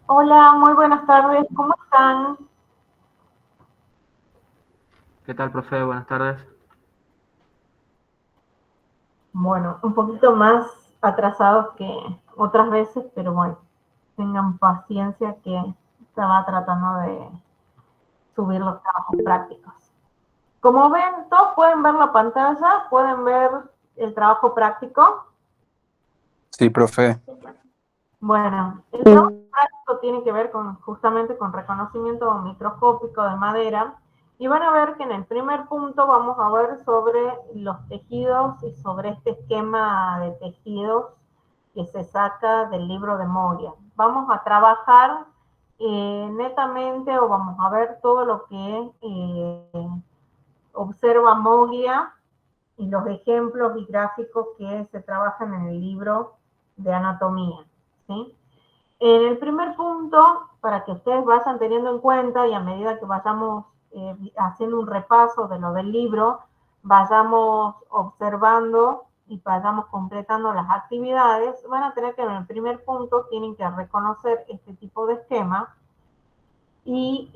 Hola, muy buenas tardes, ¿cómo están? ¿Qué tal, profe? Buenas tardes. Bueno, un poquito más atrasados que otras veces, pero bueno, tengan paciencia que se va tratando de subir los trabajos prácticos. Como ven, todos pueden ver la pantalla, pueden ver el trabajo práctico. Sí, profe. Bueno, el trabajo práctico tiene que ver justamente con reconocimiento microscópico de madera y van a ver que en el primer punto vamos a ver sobre los tejidos y sobre este esquema de tejidos que se saca del libro de Moria. Vamos a trabajar netamente o vamos a ver todo lo que observa Moglia y los ejemplos y gráficos que se trabajan en el libro de anatomía. ¿Sí? En el primer punto, para que ustedes vayan teniendo en cuenta y a medida que vayamos haciendo un repaso de lo del libro, vayamos observando y vayamos completando las actividades, van a tener que en el primer punto tienen que reconocer este tipo de esquema y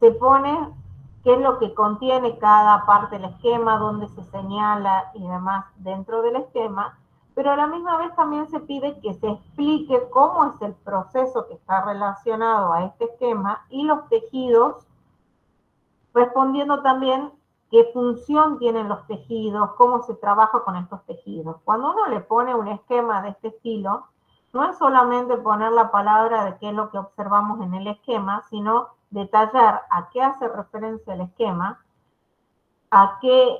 se pone qué es lo que contiene cada parte del esquema, dónde se señala y demás dentro del esquema, pero a la misma vez también se pide que se explique cómo es el proceso que está relacionado a este esquema y los tejidos, respondiendo también qué función tienen los tejidos, cómo se trabaja con estos tejidos. Cuando uno le pone un esquema de este estilo, no es solamente poner la palabra de qué es lo que observamos en el esquema, sino detallar a qué hace referencia el esquema, a qué,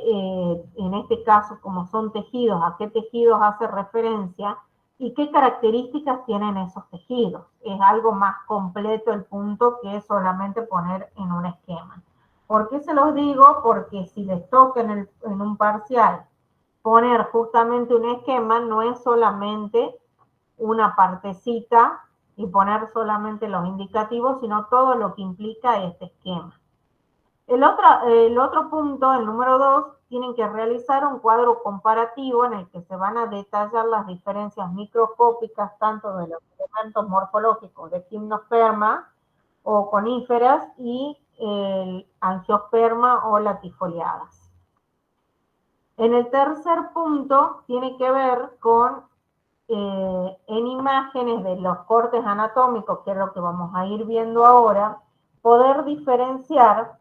en este caso, como son tejidos, a qué tejidos hace referencia y qué características tienen esos tejidos. Es algo más completo el punto que solamente poner en un esquema. ¿Por qué se los digo? Porque si les toca en un parcial poner justamente un esquema, no es solamente una partecita y poner solamente los indicativos, sino todo lo que implica este esquema. El otro punto, el número 2, tienen que realizar un cuadro comparativo en el que se van a detallar las diferencias microscópicas tanto de los elementos morfológicos de gimnosperma o coníferas y el angiosperma o latifoliadas. En el tercer punto tiene que ver con en imágenes de los cortes anatómicos, que es lo que vamos a ir viendo ahora, poder diferenciar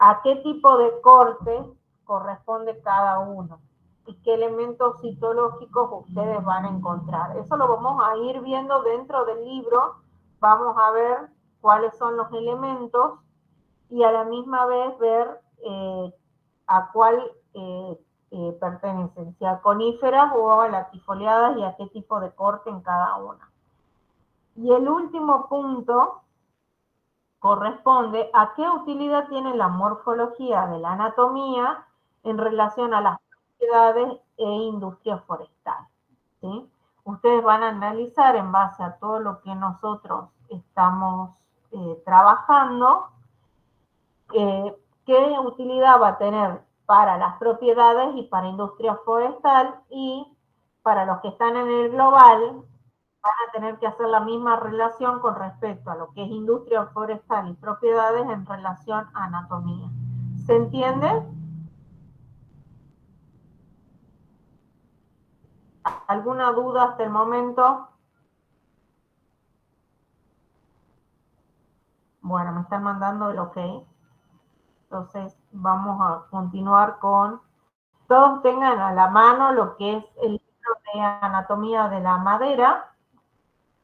a qué tipo de corte corresponde cada uno y qué elementos citológicos ustedes van a encontrar. Eso lo vamos a ir viendo dentro del libro, vamos a ver cuáles son los elementos y a la misma vez ver a cuál pertenecen, si a coníferas o a latifoliadas y a qué tipo de corte en cada una. Y el último punto corresponde a qué utilidad tiene la morfología de la anatomía en relación a las propiedades e industria forestal. ¿Sí? Ustedes van a analizar en base a todo lo que nosotros estamos trabajando, qué utilidad va a tener para las propiedades y para industria forestal y para los que están en el global van a tener que hacer la misma relación con respecto a lo que es industria forestal y propiedades en relación a anatomía. ¿Se entiende? ¿Alguna duda hasta el momento? Bueno, me están mandando el ok. Entonces vamos a continuar con... Todos tengan a la mano lo que es el libro de anatomía de la madera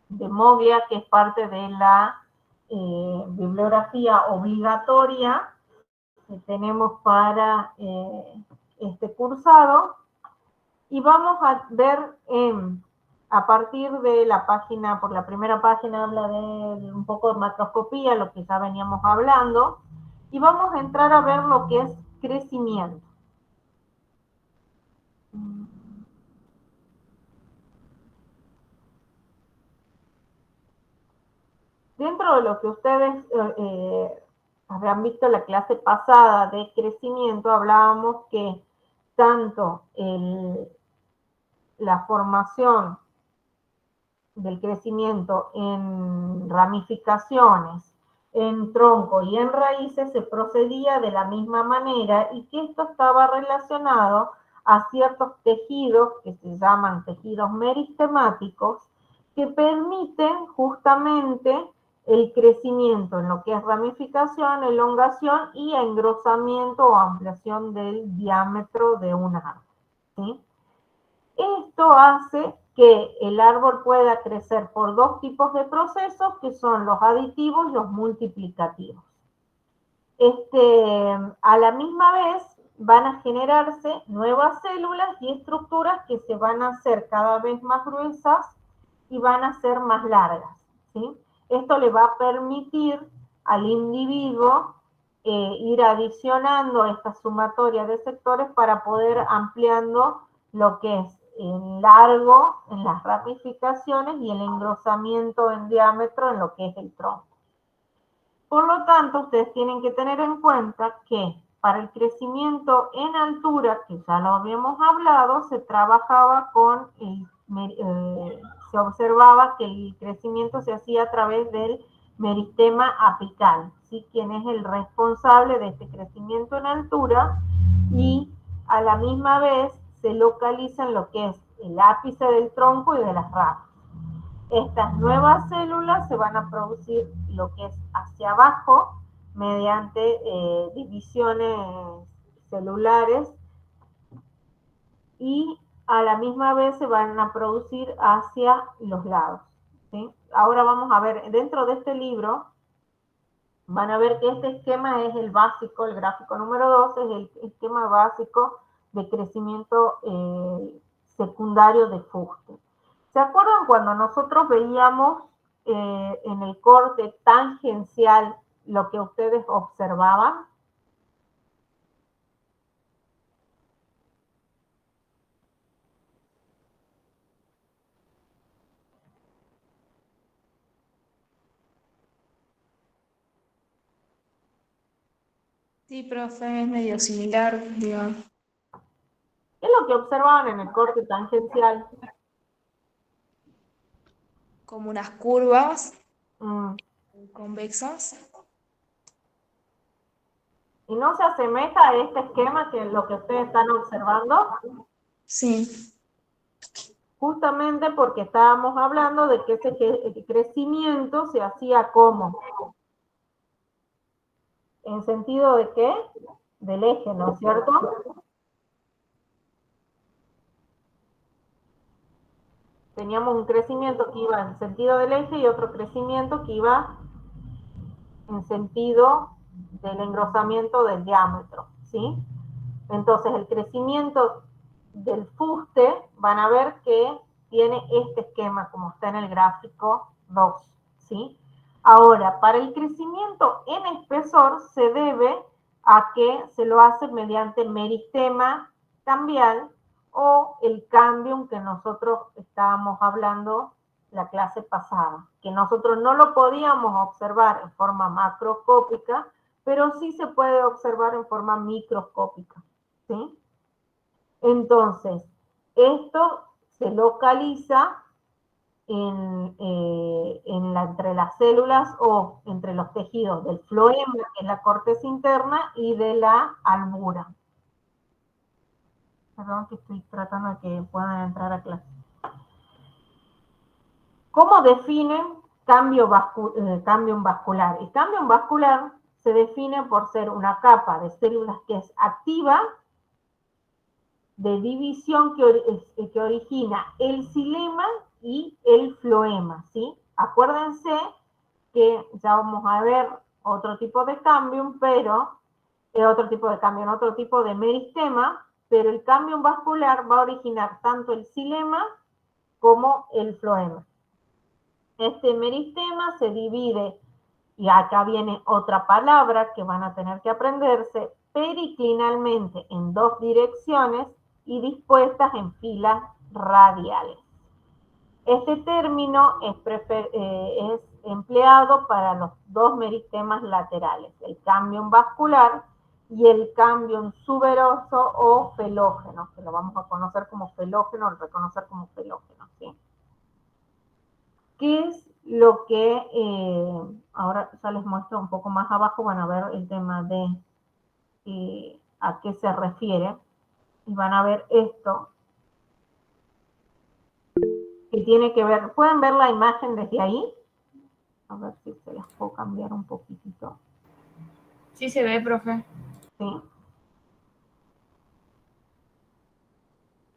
de Moglia, que es parte de la bibliografía obligatoria que tenemos para este cursado y vamos a ver a partir de la página, por la primera página habla de un poco de macroscopía, lo que ya veníamos hablando, y vamos a entrar a ver lo que es crecimiento. Dentro de lo que ustedes habrán visto en la clase pasada de crecimiento, hablábamos que tanto la formación del crecimiento en ramificaciones, en tronco y en raíces se procedía de la misma manera y que esto estaba relacionado a ciertos tejidos que se llaman tejidos meristemáticos que permiten justamente el crecimiento en lo que es ramificación, elongación y engrosamiento o ampliación del diámetro de un árbol, ¿sí? Esto hace que el árbol pueda crecer por dos tipos de procesos que son los aditivos y los multiplicativos. A la misma vez van a generarse nuevas células y estructuras que se van a hacer cada vez más gruesas y van a ser más largas, ¿sí? Esto le va a permitir al individuo ir adicionando esta sumatoria de sectores para poder ampliando lo que es el largo en las ramificaciones y el engrosamiento en diámetro en lo que es el tronco. Por lo tanto, ustedes tienen que tener en cuenta que para el crecimiento en altura, que ya lo habíamos hablado, se trabajaba con se observaba que el crecimiento se hacía a través del meristema apical, ¿sí? Quien es el responsable de este crecimiento en altura y a la misma vez se localiza en lo que es el ápice del tronco y de las ramas. Estas nuevas células se van a producir lo que es hacia abajo mediante divisiones celulares y a la misma vez se van a producir hacia los lados, ¿sí? Ahora vamos a ver, dentro de este libro van a ver que este esquema es el básico, el gráfico número 2 es el esquema básico de crecimiento secundario de fuste. ¿Se acuerdan cuando nosotros veíamos en el corte tangencial lo que ustedes observaban? Sí, profe, es medio similar, digamos. ¿Qué es lo que observaban en el corte tangencial? Como unas curvas Mm. convexas. ¿Y no se asemeja a este esquema que es lo que ustedes están observando? Sí. Justamente porque estábamos hablando de que ese crecimiento se hacía como, ¿en sentido de qué? Del eje, ¿no es cierto? Teníamos un crecimiento que iba en sentido del eje y otro crecimiento que iba en sentido del engrosamiento del diámetro, ¿sí? Entonces el crecimiento del fuste van a ver que tiene este esquema como está en el gráfico 2, ¿sí? Ahora, para el crecimiento en espesor se debe a que se lo hace mediante meristema cambial o el cambio que nosotros estábamos hablando la clase pasada, que nosotros no lo podíamos observar en forma macroscópica, pero sí se puede observar en forma microscópica, ¿sí? Entonces, esto se localiza entre las células o entre los tejidos del floema, que es la corteza interna, y de la albura. Perdón que estoy tratando de que puedan entrar a clase. ¿Cómo definen cambio vascular? El cambio vascular se define por ser una capa de células que es activa, de división que origina el xilema y el floema, ¿sí? Acuérdense que ya vamos a ver otro tipo de cambio, pero otro tipo de meristema, pero el cambio vascular va a originar tanto el xilema como el floema. Este meristema se divide, y acá viene otra palabra que van a tener que aprenderse, periclinalmente en dos direcciones y dispuestas en filas radiales. Este término es empleado para los dos meristemas laterales, el cambium vascular y el cambium suberoso o felógeno, que lo vamos a conocer como felógeno, reconocer como felógeno, ¿sí? ¿Qué es lo que, ahora ya les muestro un poco más abajo, van a ver el tema de a qué se refiere, y van a ver esto, que tiene que ver, ¿pueden ver la imagen desde ahí? A ver si se las puedo cambiar un poquitito. Sí se ve, profe. ¿Sí?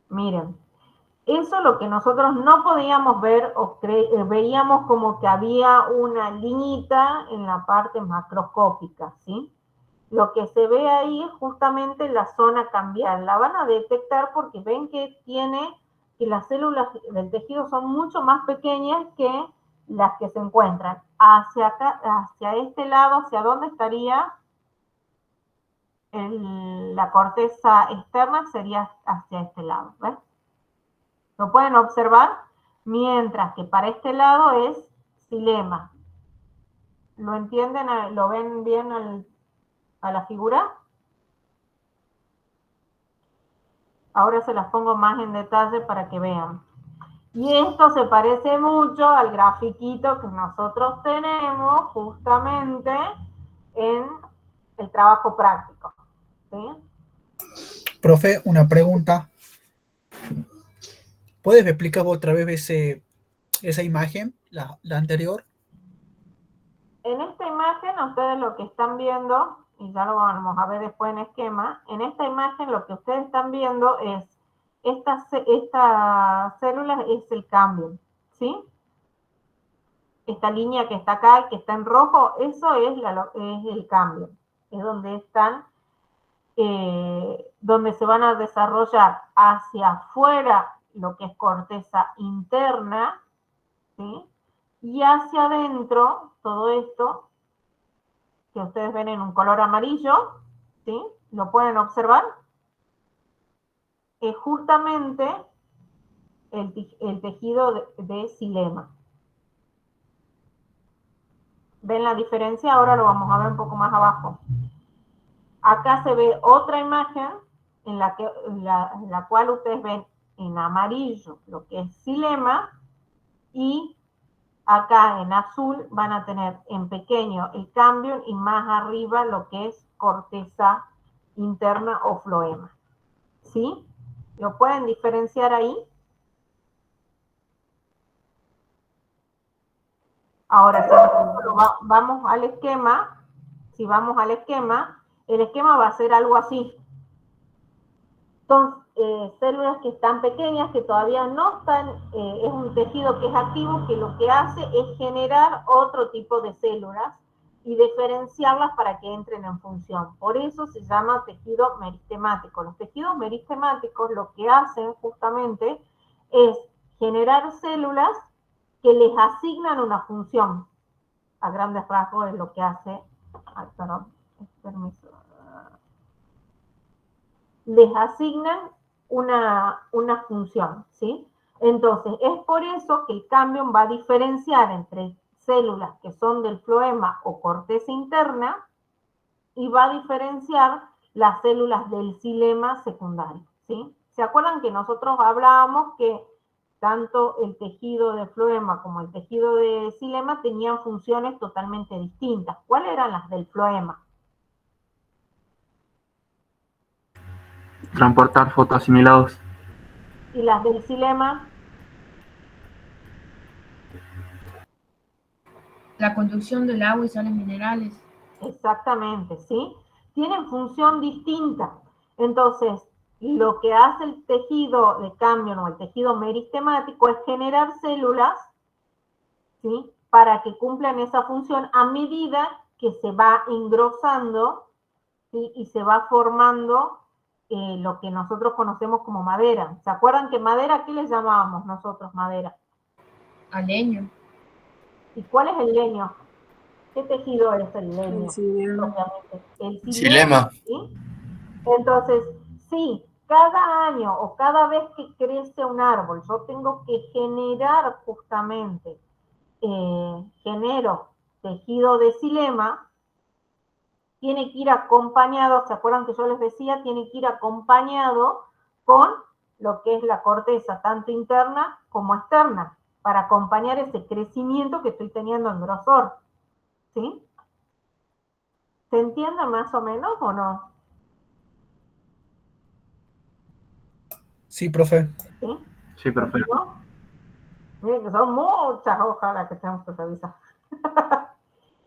Miren, eso es lo que nosotros no podíamos ver o veíamos como que había una liñita en la parte macroscópica, ¿sí? Lo que se ve ahí es justamente la zona cambial. La van a detectar porque ven que que las células del tejido son mucho más pequeñas que las que se encuentran. Hacia acá, hacia este lado, ¿hacia dónde estaría la corteza externa? Sería hacia este lado, ¿ves? ¿Lo pueden observar? Mientras que para este lado es xilema. ¿Lo entienden? ¿Lo ven bien a la figura? Ahora se las pongo más en detalle para que vean. Y esto se parece mucho al grafiquito que nosotros tenemos justamente en el trabajo práctico, ¿sí? Profe, una pregunta. ¿Puedes explicar otra vez esa imagen, la anterior? En esta imagen ustedes lo que están viendo, y ya lo vamos a ver después en esquema, en esta imagen lo que ustedes están viendo es esta célula es el cambio, ¿sí? Esta línea que está acá y que está en rojo, eso es el cambio, es donde están, donde se van a desarrollar hacia afuera lo que es corteza interna, ¿sí? Y hacia adentro, todo esto que ustedes ven en un color amarillo, ¿sí? ¿Lo pueden observar? Es justamente el tejido de xilema. ¿Ven la diferencia? Ahora lo vamos a ver un poco más abajo. Acá se ve otra imagen en la cual ustedes ven en amarillo lo que es xilema, y acá en azul van a tener en pequeño el cambio y más arriba lo que es corteza interna o floema. ¿Sí? ¿Lo pueden diferenciar ahí? Ahora, si vamos al esquema, si vamos al esquema, el esquema va a ser algo así. Son células que están pequeñas, que todavía no están, es un tejido que es activo, que lo que hace es generar otro tipo de células y diferenciarlas para que entren en función. Por eso se llama tejido meristemático. Los tejidos meristemáticos lo que hacen justamente es generar células que les asignan una función. A grandes rasgos es lo que hace, perdón, permiso, les asignan una función, ¿sí? Entonces, es por eso que el cambio va a diferenciar entre células que son del floema o corteza interna y va a diferenciar las células del xilema secundario, ¿sí? ¿Se acuerdan que nosotros hablábamos que tanto el tejido de floema como el tejido de xilema tenían funciones totalmente distintas? ¿Cuáles eran las del floema? Transportar fotoasimilados. ¿Y las del xilema? La conducción del agua y sales minerales. Exactamente, ¿sí? Tienen función distinta. Entonces, lo que hace el tejido de cambio o el tejido meristemático es generar células, ¿sí? Para que cumplan esa función a medida que se va engrosando, ¿sí? Y se va formando lo que nosotros conocemos como madera. ¿Se acuerdan que madera, qué le llamábamos nosotros madera? A leño. ¿Y cuál es el leño? ¿Qué tejido es el leño? Propiamente. El xilema, Xilema. ¿sí? Entonces, sí, cada año o cada vez que crece un árbol, yo tengo que generar justamente, genero tejido de xilema, tiene que ir acompañado, ¿se acuerdan que yo les decía? Tiene que ir acompañado con lo que es la corteza, tanto interna como externa, para acompañar ese crecimiento que estoy teniendo en grosor, ¿sí? ¿Se entiende más o menos o no? Sí, profe. ¿Sí? Sí, profe. ¿No? Miren que son muchas hojas las que tenemos que revisar.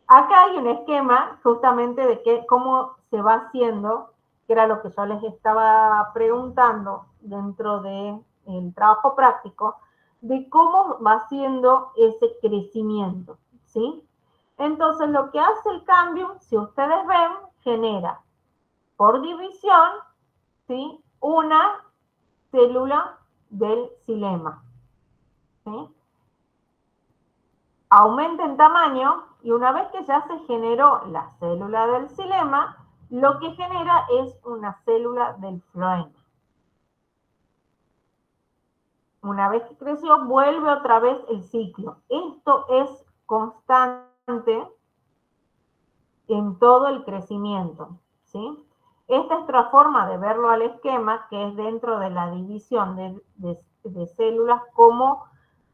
Acá hay un esquema justamente de cómo se va haciendo, que era lo que yo les estaba preguntando dentro del trabajo práctico, de cómo va haciendo ese crecimiento, ¿sí? Entonces, lo que hace el cambio, si ustedes ven, genera por división, ¿sí? Una célula del xilema, ¿sí? Aumenta en tamaño y una vez que ya se generó la célula del xilema, lo que genera es una célula del floema. Una vez que creció, vuelve otra vez el ciclo. Esto es constante en todo el crecimiento, ¿sí? Esta es otra forma de verlo al esquema, que es dentro de la división de células, cómo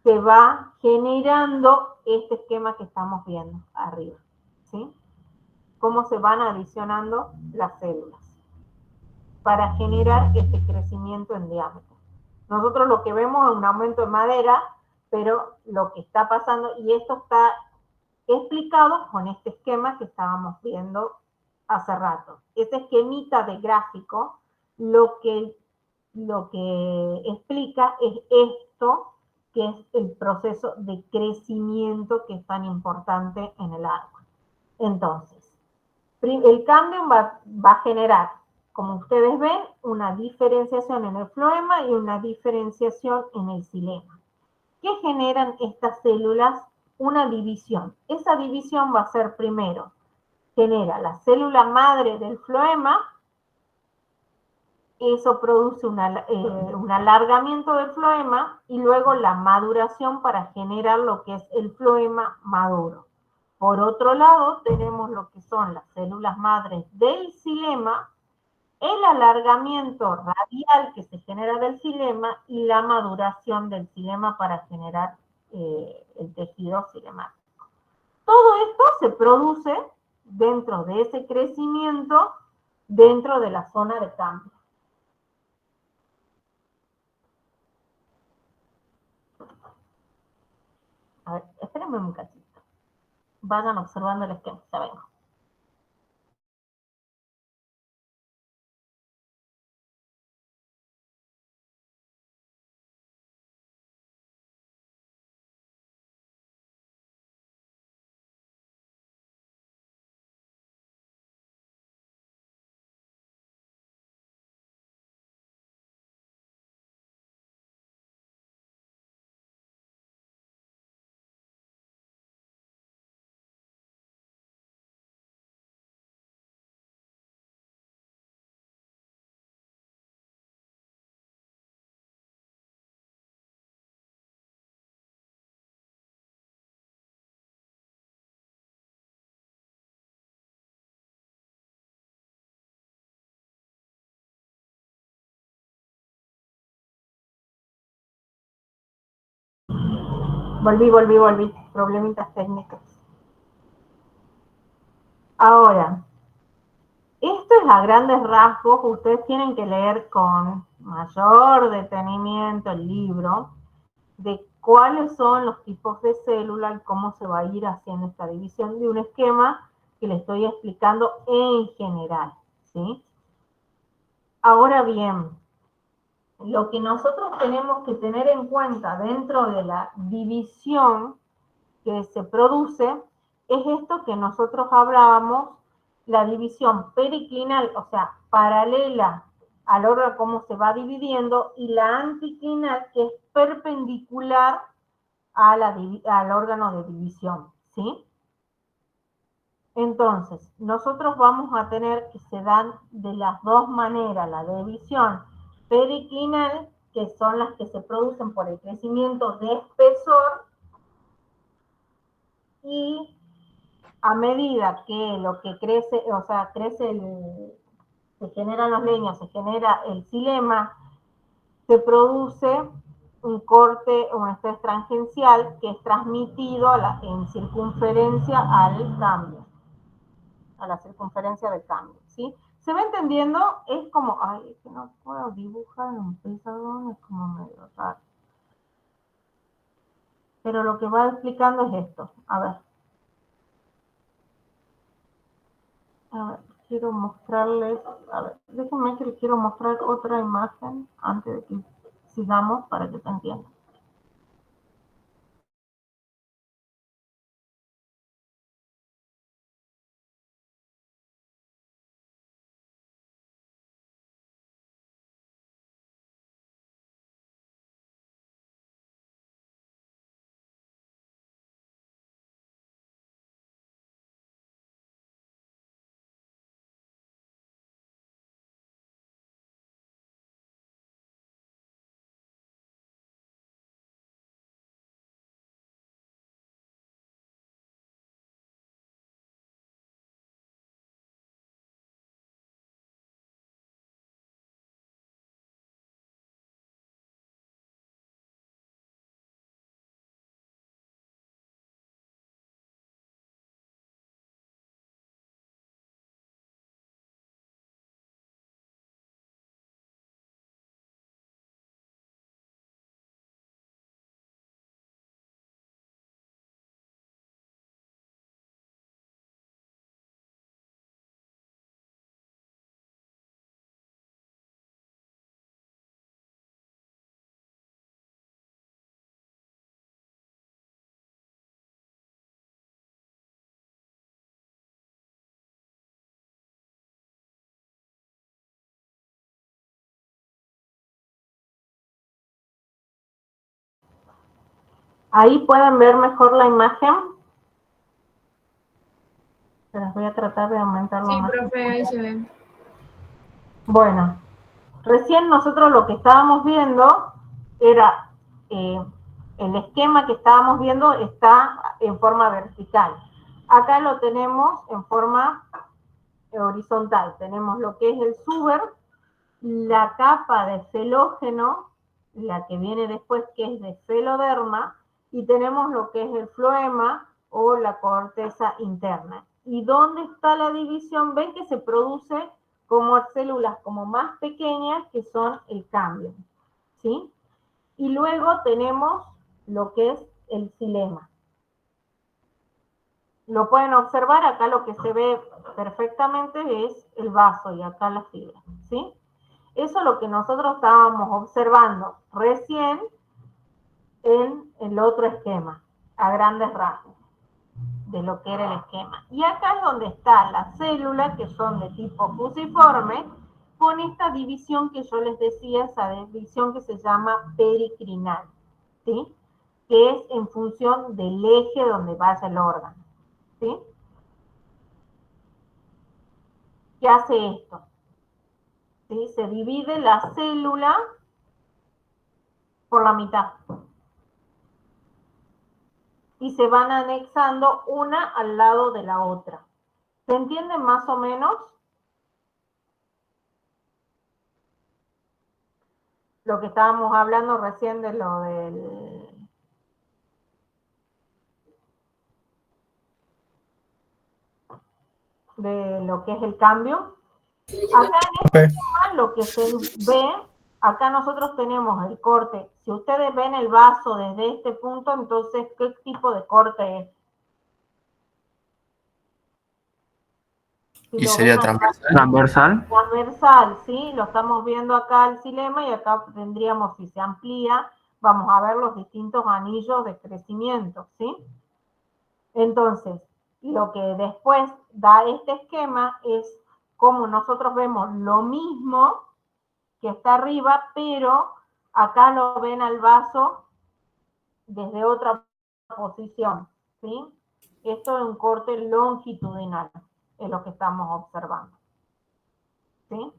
se va generando este esquema que estamos viendo arriba, ¿sí? Cómo se van adicionando las células para generar este crecimiento en diámetro. Nosotros lo que vemos es un aumento de madera, pero lo que está pasando, y esto está explicado con este esquema que estábamos viendo hace rato. Este esquemita de gráfico lo que explica es esto, que es el proceso de crecimiento que es tan importante en el árbol. Entonces, el cambio va a generar, como ustedes ven, una diferenciación en el floema y una diferenciación en el xilema. ¿Qué generan estas células? Una división. Esa división va a ser primero, genera la célula madre del floema, eso produce un alargamiento del floema y luego la maduración para generar lo que es el floema maduro. Por otro lado, tenemos lo que son las células madres del xilema, el alargamiento radial que se genera del xilema y la maduración del xilema para generar el tejido xilemático. Todo esto se produce dentro de ese crecimiento, dentro de la zona de cambio. A ver, espérenme un cachito. Vayan observando el esquema, ya vengo. Volví. Problemitas técnicos. Ahora, esto es a grandes rasgos. Ustedes tienen que leer con mayor detenimiento el libro de cuáles son los tipos de célula y cómo se va a ir haciendo esta división de un esquema que les estoy explicando en general, ¿sí? Ahora bien, lo que nosotros tenemos que tener en cuenta dentro de la división que se produce es esto que nosotros hablábamos, la división periclinal, o sea, paralela al órgano cómo se va dividiendo, y la anticlinal, que es perpendicular a al órgano de división, ¿sí? Entonces, nosotros vamos a tener que se dan de las dos maneras, la división periclinal, que son las que se producen por el crecimiento de espesor, y a medida que lo que crece, o sea, se generan los leños, se genera el xilema, se produce un corte, un estrés tangencial que es transmitido en circunferencia al cambio, a la circunferencia del cambio, ¿sí? ¿Se va entendiendo? Es como, ay, es que no puedo dibujar en un pizarrón, es como medio raro. Pero lo que va explicando es esto. A ver, quiero mostrarles, a ver, déjenme que les quiero mostrar otra imagen antes de que sigamos para que se entienda. Ahí pueden ver mejor la imagen. Se las voy a tratar de aumentarlo Sí, más. profe, ahí se ve. Bueno, recién nosotros lo que estábamos viendo era el esquema que estábamos viendo está en forma vertical. Acá lo tenemos en forma horizontal. Tenemos lo que es el suber, la capa de felógeno, la que viene después que es de feloderma, y tenemos lo que es el floema o la corteza interna. ¿Y dónde está la división? Ven que se produce como células como más pequeñas que son el cambio, ¿sí? Y luego tenemos lo que es el xilema. Lo pueden observar, acá lo que se ve perfectamente es el vaso y acá la fibra, ¿sí? Eso es lo que nosotros estábamos observando recién en el otro esquema, a grandes rasgos, de lo que era el esquema. Y acá es donde está la célula, que son de tipo fusiforme, con esta división que yo les decía, esa división que se llama pericrinal, ¿sí? Que es en función del eje donde vaya el órgano, ¿sí? ¿Qué hace esto? ¿Sí? Se divide la célula por la mitad. Y se van anexando una al lado de la otra. ¿Se entiende más o menos? Lo que estábamos hablando recién de lo del... de lo que es el cambio. Acá en este tema lo que se ve, acá nosotros tenemos el corte. Si ustedes ven el vaso desde este punto, entonces, ¿qué tipo de corte es? Si Y lo sería ven acá, transversal. transversal, ¿sí? Lo estamos viendo acá el xilema y acá tendríamos, si se amplía, vamos a ver los distintos anillos de crecimiento, ¿sí? Entonces, lo que después da este esquema es como nosotros vemos lo mismo que está arriba, pero acá lo ven al vaso desde otra posición, ¿sí? Esto es un corte longitudinal, es lo que estamos observando, ¿sí?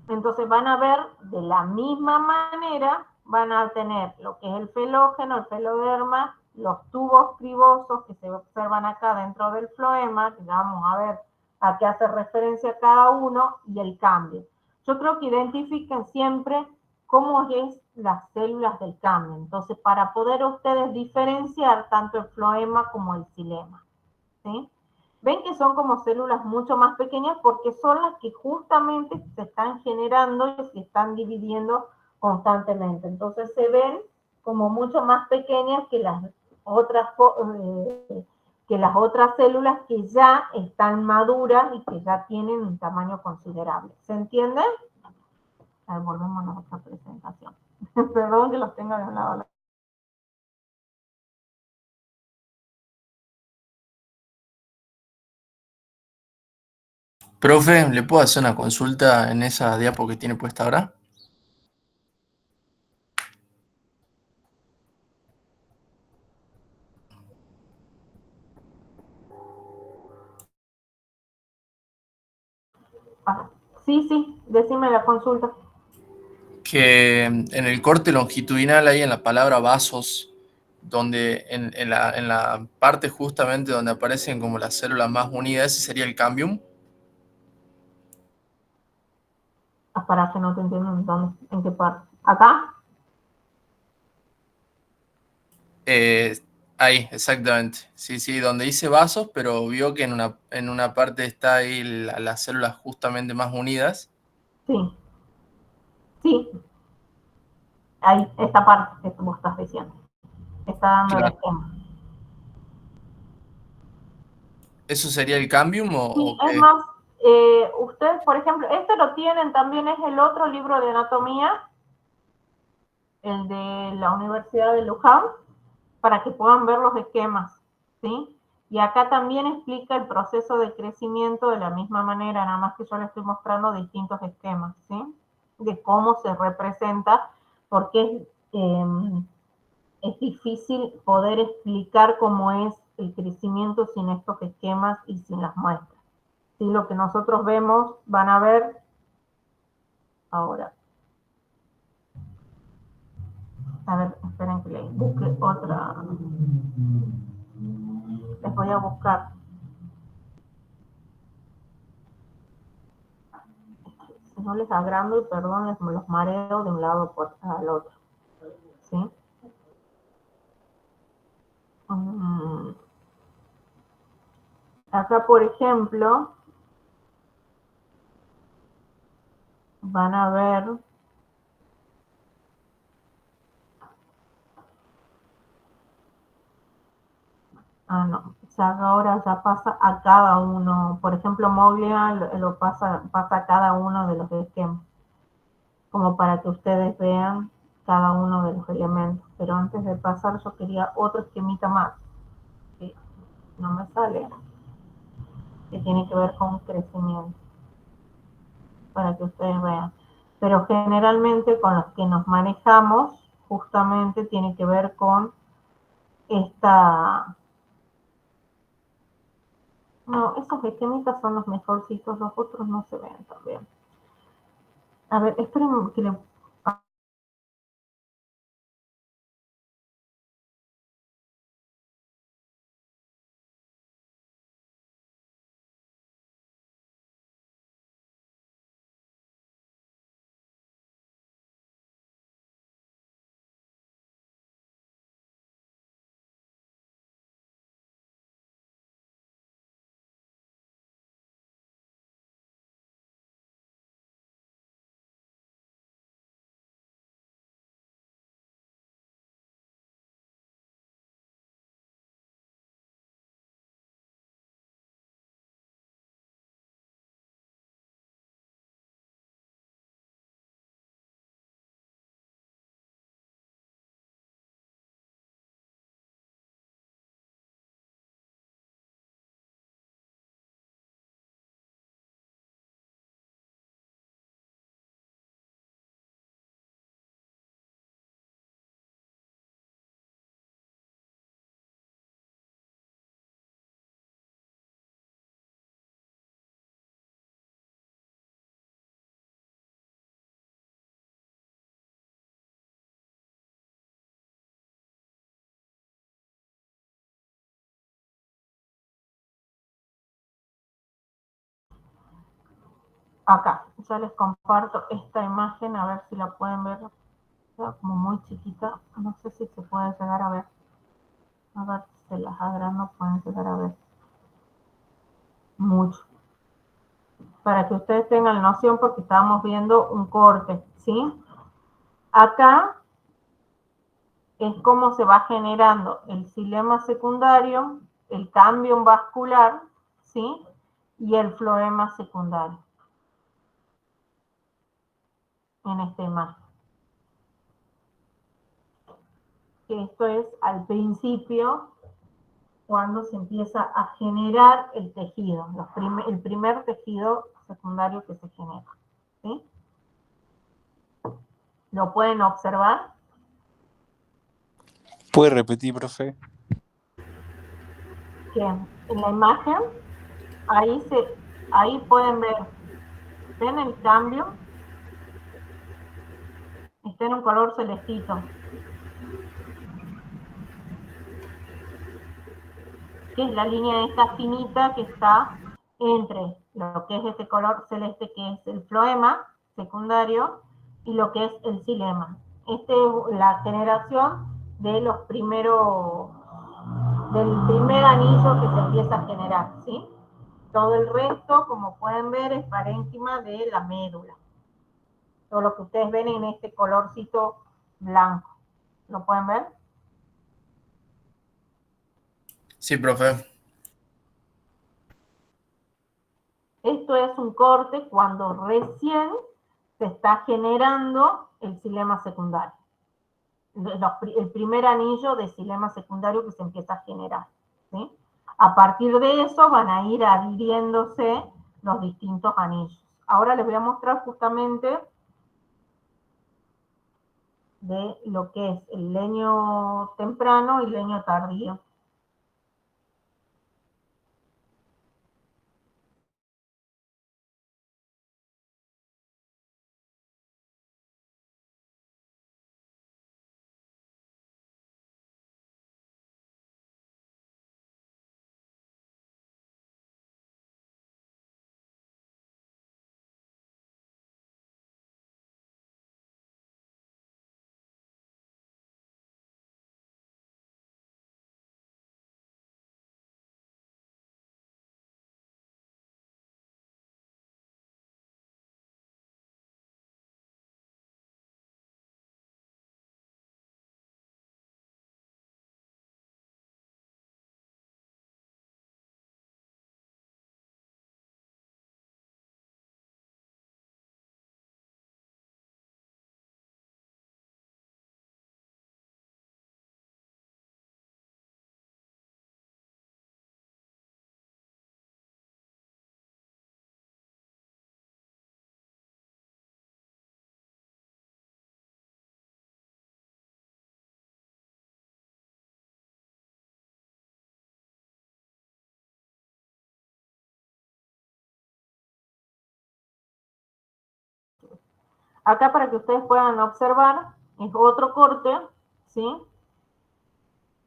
Entonces van a ver de la misma manera, van a tener lo que es el felógeno, el feloderma, los tubos cribosos que se observan acá dentro del floema, que ya vamos a ver a qué hace referencia cada uno, y el cambio. Yo creo que identifiquen siempre cómo es las células del cambio. Entonces, para poder ustedes diferenciar tanto el floema como el xilema, ¿sí? Ven que son como células mucho más pequeñas porque son las que justamente se están generando y se están dividiendo constantemente. Entonces se ven como mucho más pequeñas otras, que las otras células que ya están maduras y que ya tienen un tamaño considerable. ¿Se entiende? A ver, volvemos a nuestra presentación. Perdón que los tenga de un lado. Profe, ¿le puedo hacer una consulta en esa diapo que tiene puesta ahora? Ah, sí, decime la consulta. Que en el corte longitudinal ahí en la palabra vasos, donde en la parte justamente donde aparecen como las células más unidas, ese sería el cambium. Para que no te entiendo en qué parte. ¿Acá? Ahí, exactamente. Sí, donde dice vasos, pero vio que en una parte está ahí las células justamente más unidas. Sí, sí. Ahí, esta parte que vos estás diciendo. Está dando el Claro. esquema. ¿Eso sería el cambium Sí, o es qué? más, ustedes, por ejemplo, este lo tienen, también es el otro libro de anatomía, el de la Universidad de Luján, para que puedan ver los esquemas, ¿sí? Y acá también explica el proceso de crecimiento de la misma manera, nada más que yo les estoy mostrando distintos esquemas, ¿sí? De cómo se representa, porque es difícil poder explicar cómo es el crecimiento sin estos esquemas y sin las muestras. ¿Sí? Lo que nosotros vemos, van a ver ahora. A ver, esperen que les busque otra. Les voy a buscar. Si no les agrando, y perdón, me los mareo de un lado al otro. ¿Sí? Acá, por ejemplo, van a ver. Ah, no. Ya ahora ya pasa a cada uno. Por ejemplo, Moglia lo pasa a cada uno de los esquemas. Como para que ustedes vean cada uno de los elementos. Pero antes de pasar, yo quería otro esquemita más. Que no me sale. Que tiene que ver con crecimiento. Para que ustedes vean. Pero generalmente con los que nos manejamos, justamente tiene que ver con esta. No, esos esquemitas son los mejorcitos, los otros no se ven también. A ver, esperen que le Acá, ya les comparto esta imagen, a ver si la pueden ver. Está como muy chiquita, no sé si se puede llegar a ver. A ver si se las agrando, pueden llegar a ver mucho. Para que ustedes tengan noción, porque estábamos viendo un corte, ¿sí? Acá es cómo se va generando el xilema secundario, el cambio vascular, ¿sí? Y el floema secundario. En esta imagen. Esto es al principio, cuando se empieza a generar el tejido, el primer tejido secundario que se genera, ¿sí? ¿Lo pueden observar? ¿Puede repetir, profe? Que en la imagen, ahí pueden ver, ¿ven el cambio? Está en un color celestito. Que es la línea esta finita que está entre lo que es este color celeste, que es el floema secundario, y lo que es el xilema. Esta es la generación de los primeros, del primer anillo que se empieza a generar, ¿sí? Todo el resto, como pueden ver, es parénquima de la médula. Todo lo que ustedes ven en este colorcito blanco. ¿Lo pueden ver? Sí, profe. Esto es un corte cuando recién se está generando el xilema secundario. El primer anillo de xilema secundario que se empieza a generar, ¿sí? A partir de eso van a ir adhiriéndose los distintos anillos. Ahora les voy a mostrar justamente de lo que es el leño temprano y leño tardío. Acá para que ustedes puedan observar, es otro corte, ¿sí?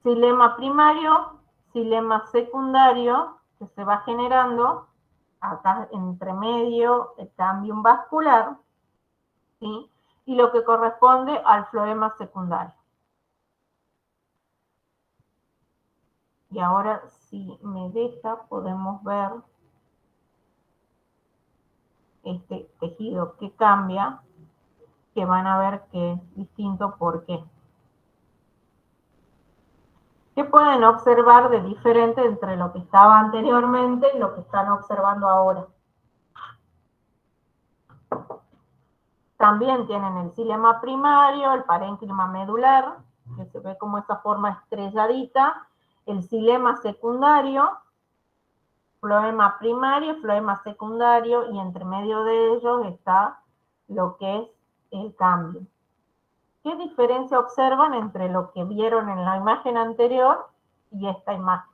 Xilema primario, xilema secundario, que se va generando, acá entre medio el cambium vascular, ¿sí? Y lo que corresponde al floema secundario. Y ahora, si me deja, podemos ver este tejido que cambia, que van a ver que es distinto. ¿Por qué? ¿Qué pueden observar de diferente entre lo que estaba anteriormente y lo que están observando ahora? También tienen el xilema primario, el parénquima medular, que se ve como esa forma estrelladita, el xilema secundario, floema primario, floema secundario, y entre medio de ellos está lo que es el cambio. ¿Qué diferencia observan entre lo que vieron en la imagen anterior y esta imagen?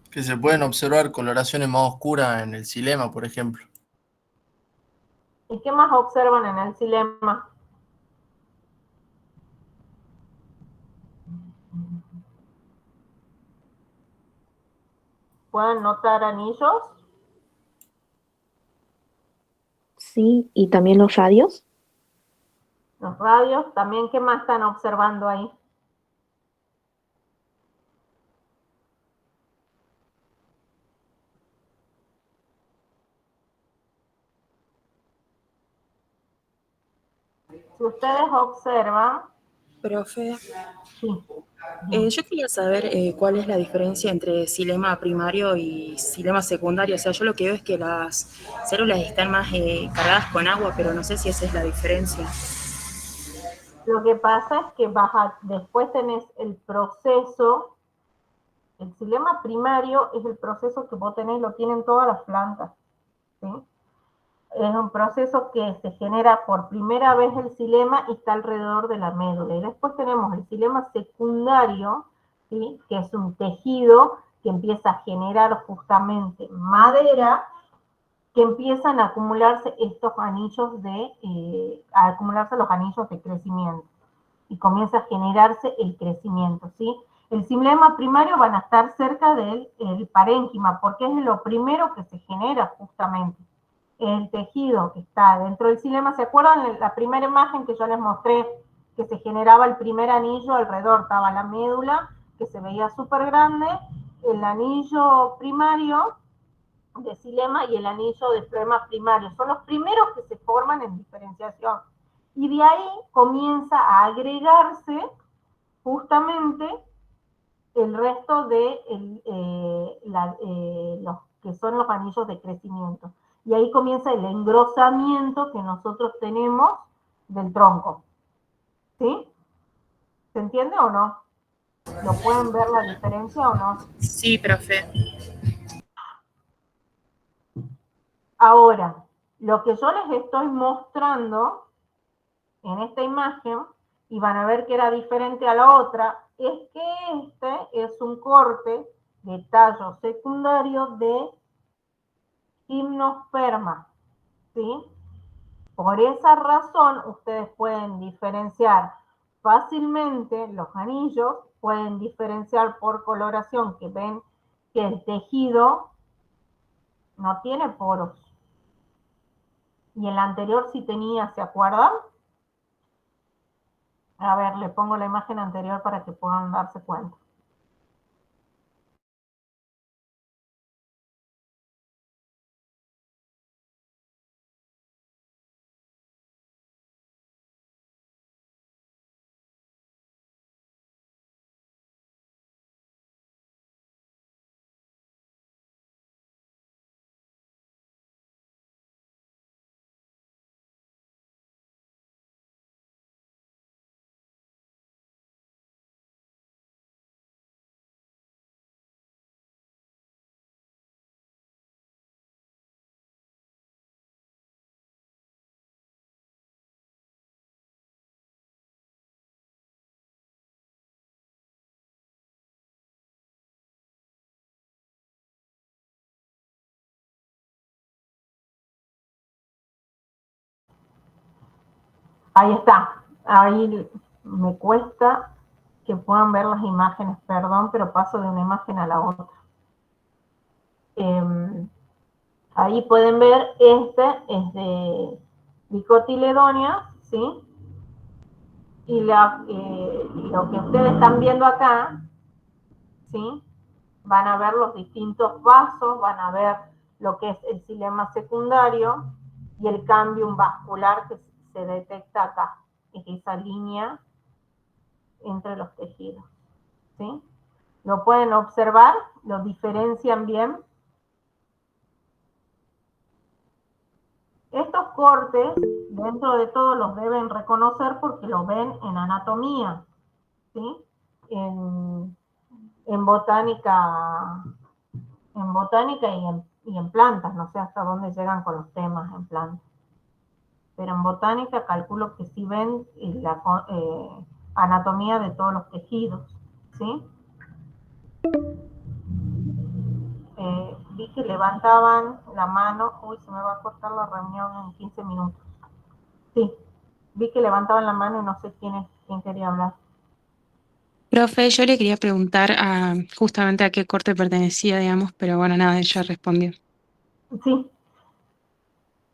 Que se pueden observar coloraciones más oscuras en el xilema, por ejemplo. ¿Y qué más observan en el xilema? ¿Pueden notar anillos? Sí, y también los radios. Los radios, también, ¿qué más están observando ahí? Si ustedes observan, Profe, sí, yo quería saber cuál es la diferencia entre xilema primario y xilema secundario. O sea, yo lo que veo es que las células están más cargadas con agua, pero no sé si esa es la diferencia. lo que pasa es que después tenés el proceso, el xilema primario es el proceso que vos tenés, lo tienen todas las plantas, ¿sí? Es un proceso que se genera por primera vez el xilema y está alrededor de la médula. Y después tenemos el xilema secundario, ¿sí? Que es un tejido que empieza a generar justamente madera, que empiezan a acumularse estos anillos a acumularse los anillos de crecimiento. Y comienza a generarse el crecimiento, ¿sí? El xilema primario van a estar cerca del parénquima, porque es lo primero que se genera justamente. El tejido que está dentro del xilema, ¿se acuerdan la primera imagen que yo les mostré? Que se generaba el primer anillo, alrededor estaba la médula, que se veía súper grande, el anillo primario de xilema y el anillo de floema primario. Son los primeros que se forman en diferenciación. Y de ahí comienza a agregarse justamente el resto de los que son los anillos de crecimiento. Y ahí comienza el engrosamiento que nosotros tenemos del tronco. ¿Sí? ¿Se entiende o no? ¿Lo pueden ver la diferencia o no? Sí, profe. Ahora, lo que yo les estoy mostrando en esta imagen, y van a ver que era diferente a la otra, es que este es un corte de tallo secundario de gimnosperma, ¿sí? Por esa razón, ustedes pueden diferenciar fácilmente los anillos, pueden diferenciar por coloración, que ven que el tejido no tiene poros. Y el anterior sí tenía, ¿se acuerdan? A ver, le pongo la imagen anterior para que puedan darse cuenta. Ahí está. Ahí me cuesta que puedan ver las imágenes, perdón, pero paso de una imagen a la otra. Ahí pueden ver, este es de dicotiledonia, ¿sí? Y lo que ustedes están viendo acá, ¿sí? Van a ver los distintos vasos, van a ver lo que es el xilema secundario y el cambium vascular que se detecta acá, es esa línea entre los tejidos, ¿sí? Lo pueden observar, lo diferencian bien. Estos cortes, dentro de todo, los deben reconocer porque lo ven en anatomía, ¿sí? En botánica, y en plantas, no sé hasta dónde llegan con los temas en plantas. Pero en botánica calculo que sí ven la anatomía de todos los tejidos, ¿sí? Vi que levantaban la mano. Uy, se me va a cortar la reunión en 15 minutos. Sí, vi que levantaban la mano y no sé quién quería hablar. Profe, yo le quería preguntar justamente a qué corte pertenecía, digamos, pero bueno, nada, ella respondió. Sí,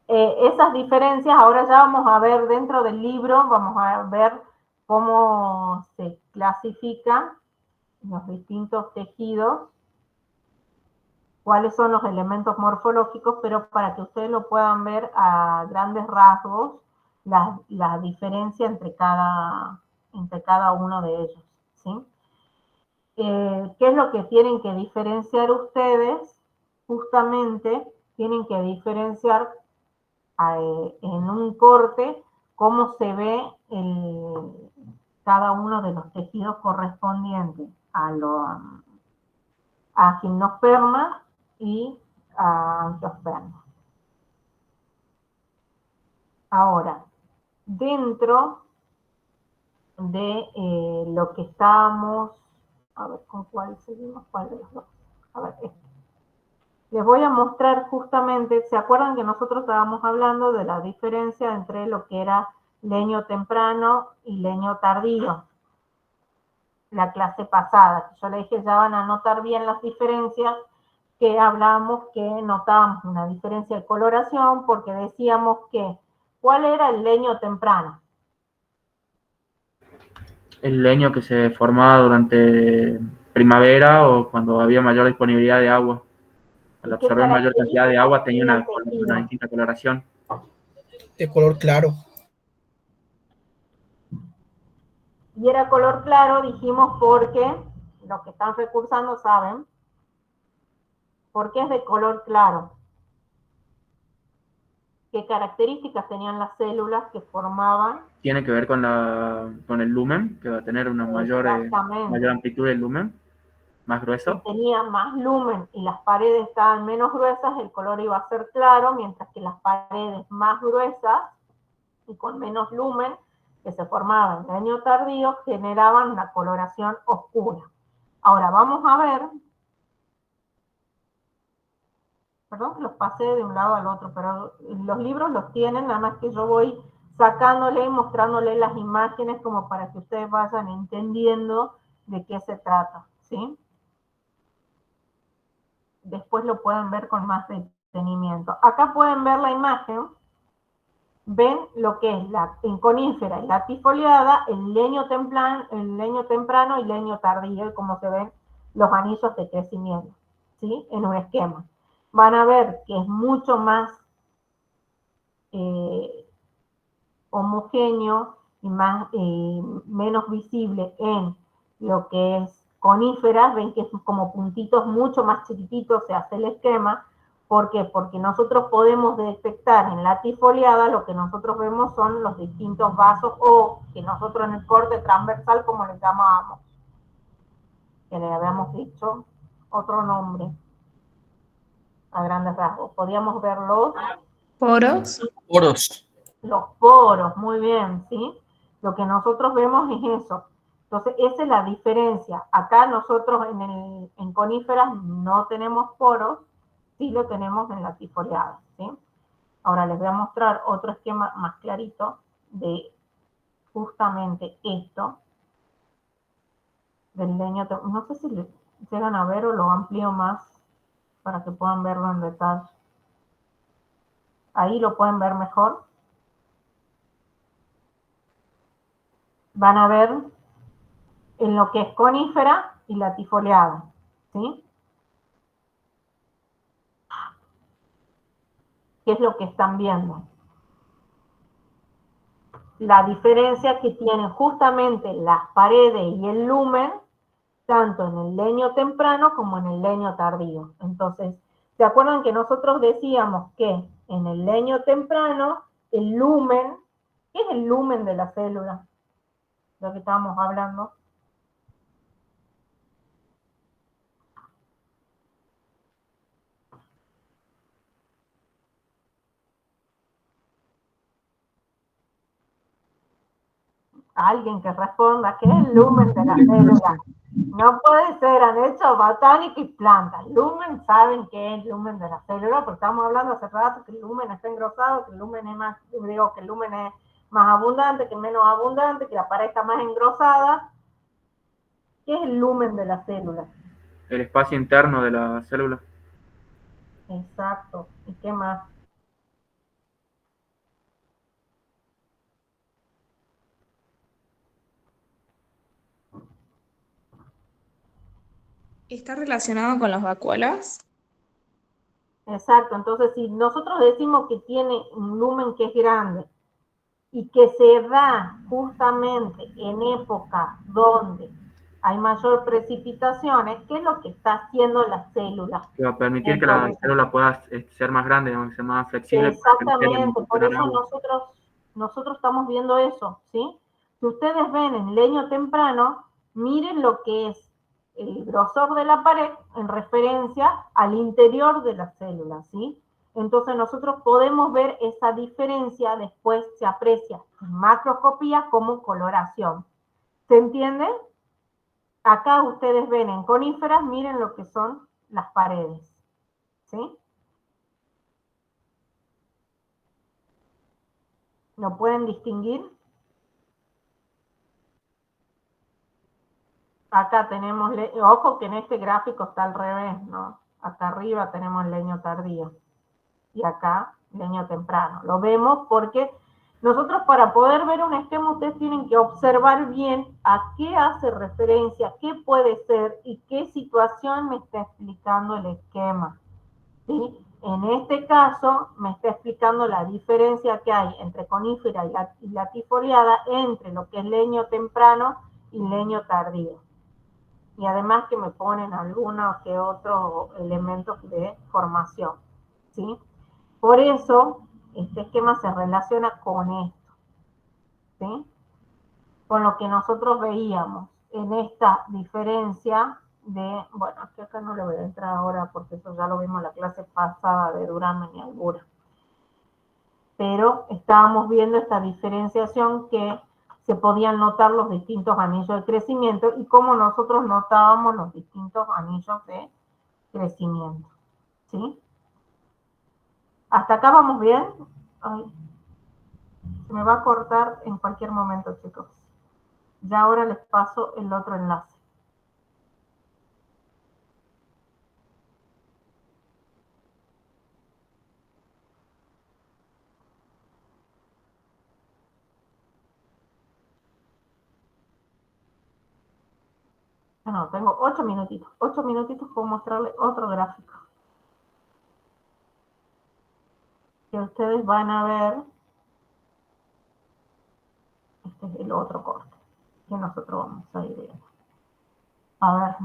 esas diferencias ahora ya vamos a ver dentro del libro, vamos a ver cómo se clasifican los distintos tejidos, cuáles son los elementos morfológicos, pero para que ustedes lo puedan ver a grandes rasgos, la diferencia entre cada uno de ellos, ¿sí? ¿Qué es lo que tienen que diferenciar ustedes? Justamente tienen que diferenciar en un corte cómo se ve cada uno de los tejidos correspondientes a gimnospermas y a angiospermas. Ahora, dentro de lo que estábamos, a ver con cuál seguimos, cuál de los dos. A ver, les voy a mostrar justamente, ¿se acuerdan que nosotros estábamos hablando de la diferencia entre lo que era leño temprano y leño tardío? La clase pasada, yo le dije ya van a notar bien las diferencias, que hablábamos que notábamos una diferencia de coloración porque decíamos que, ¿cuál era el leño temprano? El leño que se formaba durante primavera o cuando había mayor disponibilidad de agua. Al ¿Y qué absorber mayor cantidad de agua tenía características tenía el una tejido? distinta coloración. De color claro. Y era color claro, dijimos, porque los que están recursando saben por qué es de color claro. ¿Qué características tenían las células que formaban? Tiene que ver con el lumen, que va a tener una mayor amplitud del lumen, más Si grueso. tenía más lumen y las paredes estaban menos gruesas, el color iba a ser claro, mientras que las paredes más gruesas y con menos lumen, que se formaban en leño tardío, generaban una coloración oscura. Ahora vamos a ver, perdón que los pasé de un lado al otro, pero los libros los tienen, nada más que yo voy sacándole y mostrándole las imágenes como para que ustedes vayan entendiendo de qué se trata, ¿sí? Después lo pueden ver con más detenimiento. Acá pueden ver la imagen, ven lo que es en conífera y latifoliada, el leño temprano y leño tardío, y cómo se ven los anillos de crecimiento, ¿sí? En un esquema. Van a ver que es mucho más homogéneo y menos visible en lo que es coníferas, ven que es como puntitos mucho más chiquititos se hace el esquema. ¿Por qué? Porque nosotros podemos detectar en latifoliada, lo que nosotros vemos son los distintos vasos, o que nosotros en el corte transversal, como le llamábamos, que le habíamos dicho otro nombre a grandes rasgos. Podíamos ver ¿Poros? Poros. los poros, muy bien, ¿sí? Lo que nosotros vemos es eso. Entonces, esa es la diferencia. Acá nosotros en coníferas no tenemos poros, sí lo tenemos en latifoliadas, ¿sí? Ahora les voy a mostrar otro esquema más clarito de justamente esto, del leño. No sé si llegan a ver o lo amplío más para que puedan verlo en detalle. Ahí lo pueden ver mejor. Van a ver en lo que es conífera y latifoliada, ¿sí? ¿Qué es lo que están viendo? La diferencia que tienen justamente las paredes y el lumen, tanto en el leño temprano como en el leño tardío. Entonces, ¿se acuerdan que nosotros decíamos que en el leño temprano, el lumen, ¿qué es el lumen de la célula? Lo que estábamos hablando. Alguien que responda, ¿qué es el lumen de la célula? No puede ser, han hecho botánica y plantas. Lumen, saben qué es lumen de la célula, porque estamos hablando hace rato que el lumen está engrosado, que el lumen es más, digo, que el lumen es más abundante, que menos abundante, que la pared está más engrosada. ¿Qué es el lumen de la célula? El espacio interno de la célula. Exacto. ¿Y qué más? ¿Está relacionado con las vacuolas? Exacto. Entonces, si nosotros decimos que tiene un lumen que es grande y que se da justamente en épocas donde hay mayor precipitaciones, ¿qué es lo que está haciendo la célula? Que va a permitir que Dentro la de ese- célula pueda ser más grande, digamos, que sea más flexible para crecer y Exactamente, por almacenar eso agua. nosotros estamos viendo eso, ¿sí? Si ustedes ven en leño temprano, miren lo que es el grosor de la pared en referencia al interior de la célula, ¿sí? Entonces nosotros podemos ver esa diferencia, después se aprecia en macroscopía como coloración. ¿Se entiende? Acá ustedes ven en coníferas, miren lo que son las paredes, ¿sí? ¿Lo pueden distinguir? Acá tenemos, ojo que en este gráfico está al revés, ¿no? Acá arriba tenemos leño tardío y acá leño temprano. Lo vemos porque nosotros para poder ver un esquema ustedes tienen que observar bien a qué hace referencia, qué puede ser y qué situación me está explicando el esquema, ¿sí? En este caso me está explicando la diferencia que hay entre conífera y latifoliada entre lo que es leño temprano y leño tardío. Y además que me ponen algunos que otros elementos de formación, ¿sí? Por eso, este esquema se relaciona con esto, ¿sí? Con lo que nosotros veíamos en esta diferencia de, bueno, acá no le voy a entrar ahora porque eso ya lo vimos en la clase pasada de Duramen y Albura. Pero estábamos viendo esta diferenciación que se podían notar los distintos anillos de crecimiento y cómo nosotros notábamos los distintos anillos de crecimiento, ¿sí? ¿Hasta acá vamos bien? Ay, se me va a cortar en cualquier momento, chicos. Ya ahora les paso el otro enlace. No, tengo 8 minutitos. 8 minutitos para mostrarles otro gráfico. Que ustedes van a ver. Este es el otro corte que nosotros vamos a ir viendo. A ver.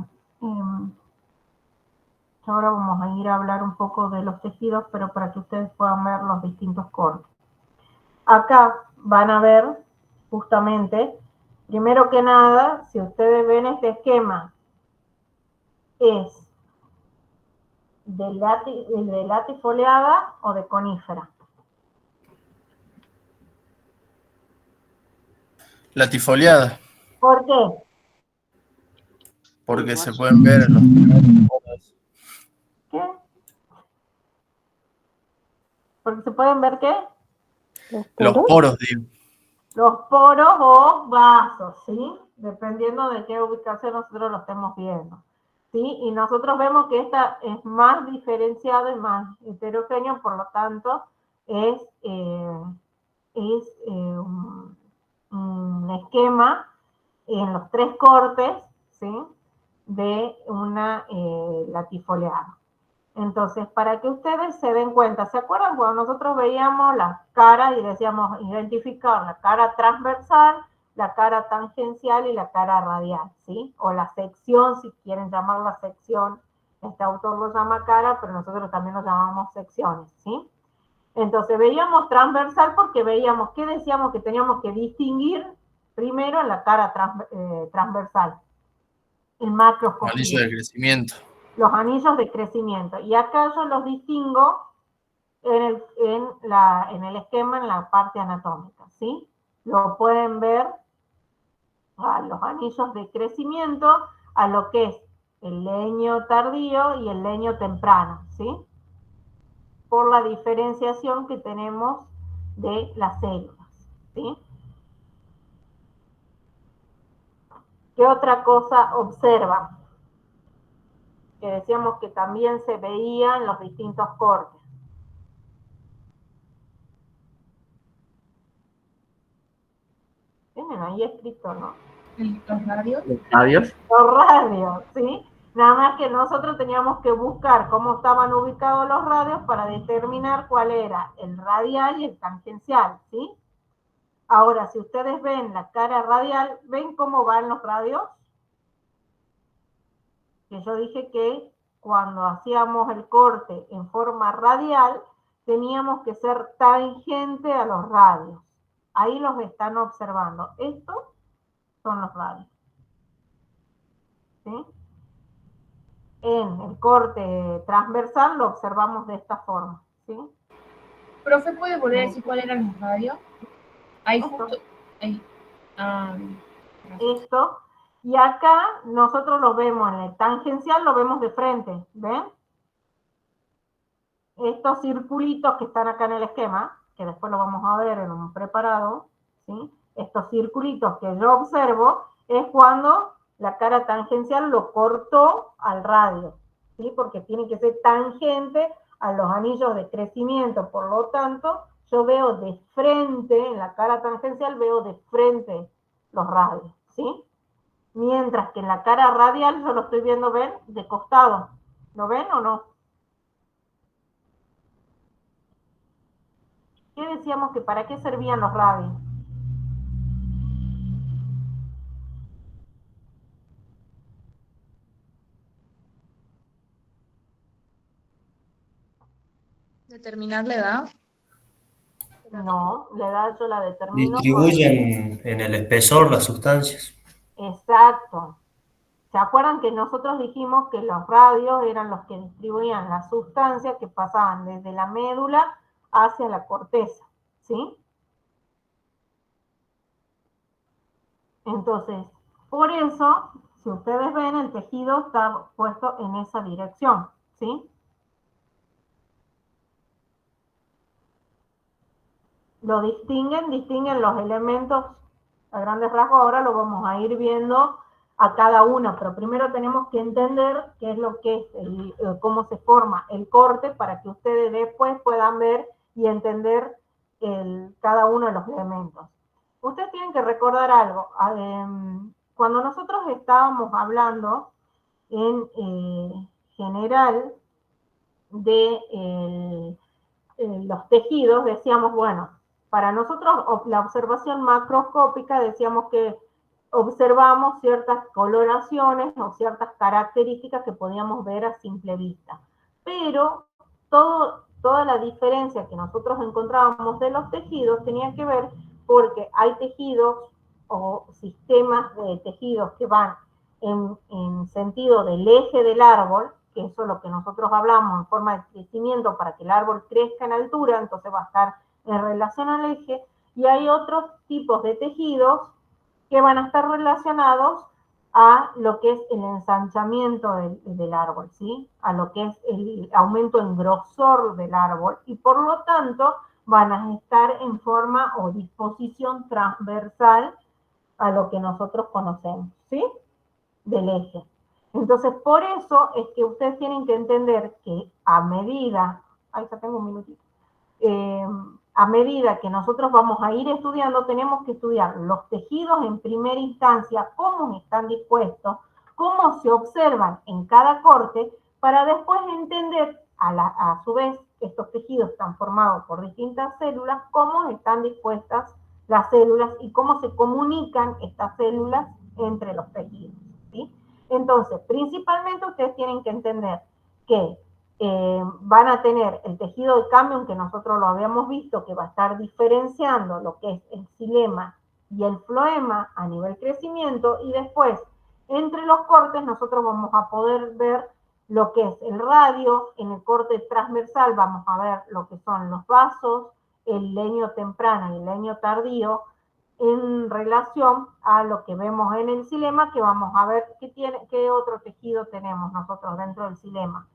Ahora vamos a ir a hablar un poco de los tejidos, pero para que ustedes puedan ver los distintos cortes. Acá van a ver justamente, primero que nada, si ustedes ven este esquema, es de latifoliada o de conífera. Latifoliada, ¿Por qué? porque se pueden ver los poros. ¿Qué? Porque se pueden ver ¿qué? Los poros, digo. Los poros o vasos, ¿sí? Dependiendo de qué ubicación nosotros lo estemos viendo, ¿sí? Y nosotros vemos que esta es más diferenciada y más heterogéneo, por lo tanto, es un esquema en los 3 cortes, ¿sí? De una latifoliada. Entonces, para que ustedes se den cuenta, ¿se acuerdan cuando nosotros veíamos la cara y decíamos identificar la cara transversal, la cara tangencial y la cara radial, ¿sí? O la sección, si quieren llamarla sección, este autor lo llama cara, pero nosotros también lo llamamos secciones, ¿sí? Entonces veíamos transversal porque veíamos que decíamos que teníamos que distinguir primero en la cara transversal, el macroscopía. Anillo de crecimiento. Los anillos de crecimiento. Y acá yo los distingo en el esquema, en la parte anatómica, ¿sí? Lo pueden ver a los anillos de crecimiento, a lo que es el leño tardío y el leño temprano, ¿sí? Por la diferenciación que tenemos de las células, ¿sí? ¿Qué otra cosa observan? Que decíamos que también se veía en los distintos cortes. Tienen ahí escrito, ¿no? Los radios. Los radios. Los radios, ¿sí? Nada más que nosotros teníamos que buscar cómo estaban ubicados los radios para determinar cuál era el radial y el tangencial, ¿sí? Ahora, si ustedes ven la cara radial, ¿ven cómo van los radios? Que yo dije que cuando hacíamos el corte en forma radial, teníamos que ser tangente a los radios. Ahí los están observando. Estos son los radios. ¿Sí? En el corte transversal lo observamos de esta forma. ¿Sí? Profe, ¿puede volver a decir cuáles eran los radios? Ahí justo. Ahí. Esto. Y acá nosotros lo vemos en el tangencial, lo vemos de frente. ¿Ven? Estos circulitos que están acá en el esquema, que después lo vamos a ver en un preparado, ¿sí? Estos circulitos que yo observo es cuando la cara tangencial lo cortó al radio, ¿sí? Porque tiene que ser tangente a los anillos de crecimiento, por lo tanto, yo veo de frente, en la cara tangencial veo de frente los radios, ¿sí? Mientras que en la cara radial yo lo estoy viendo, ¿ven? De costado. ¿Lo ven o no? ¿Qué decíamos que para qué servían los radios? Determinar la edad. No, la edad yo la determino con... Distribuyen en el espesor las sustancias. Exacto. ¿Se acuerdan que nosotros dijimos que los radios eran los que distribuían las sustancias que pasaban desde la médula hacia la corteza? ¿Sí? Entonces, por eso, si ustedes ven, el tejido está puesto en esa dirección, ¿sí? Lo distinguen los elementos a grandes rasgos. Ahora lo vamos a ir viendo a cada uno, pero primero tenemos que entender qué es lo que es, cómo se forma el corte para que ustedes después puedan ver y entender cada uno de los elementos. Ustedes tienen que recordar algo. Cuando nosotros estábamos hablando en general de los tejidos, decíamos, bueno, para nosotros la observación macroscópica decíamos que observamos ciertas coloraciones o ciertas características que podíamos ver a simple vista. Pero toda la diferencia que nosotros encontrábamos de los tejidos tenía que ver porque hay tejidos o sistemas de tejidos que van en sentido del eje del árbol, que eso es lo que nosotros hablamos en forma de crecimiento para que el árbol crezca en altura, entonces va a estar en relación al eje, y hay otros tipos de tejidos que van a estar relacionados a lo que es el ensanchamiento del árbol, ¿sí? A lo que es el aumento en grosor del árbol, y por lo tanto van a estar en forma o disposición transversal a lo que nosotros conocemos, ¿sí? Del eje. Entonces, por eso es que ustedes tienen que entender que a medida, ahí ya tengo un minutito, a medida que nosotros vamos a ir estudiando, tenemos que estudiar los tejidos en primera instancia, cómo están dispuestos, cómo se observan en cada corte, para después entender, a su vez, estos tejidos están formados por distintas células, cómo están dispuestas las células y cómo se comunican estas células entre los tejidos, ¿sí? Entonces, principalmente ustedes tienen que entender que van a tener el tejido de Cambium, que nosotros lo habíamos visto, que va a estar diferenciando lo que es el xilema y el floema a nivel crecimiento, y después, entre los cortes, nosotros vamos a poder ver lo que es el radio. En el corte transversal vamos a ver lo que son los vasos, el leño temprano y el leño tardío, en relación a lo que vemos en el xilema, que vamos a ver qué otro tejido tenemos nosotros dentro del xilema.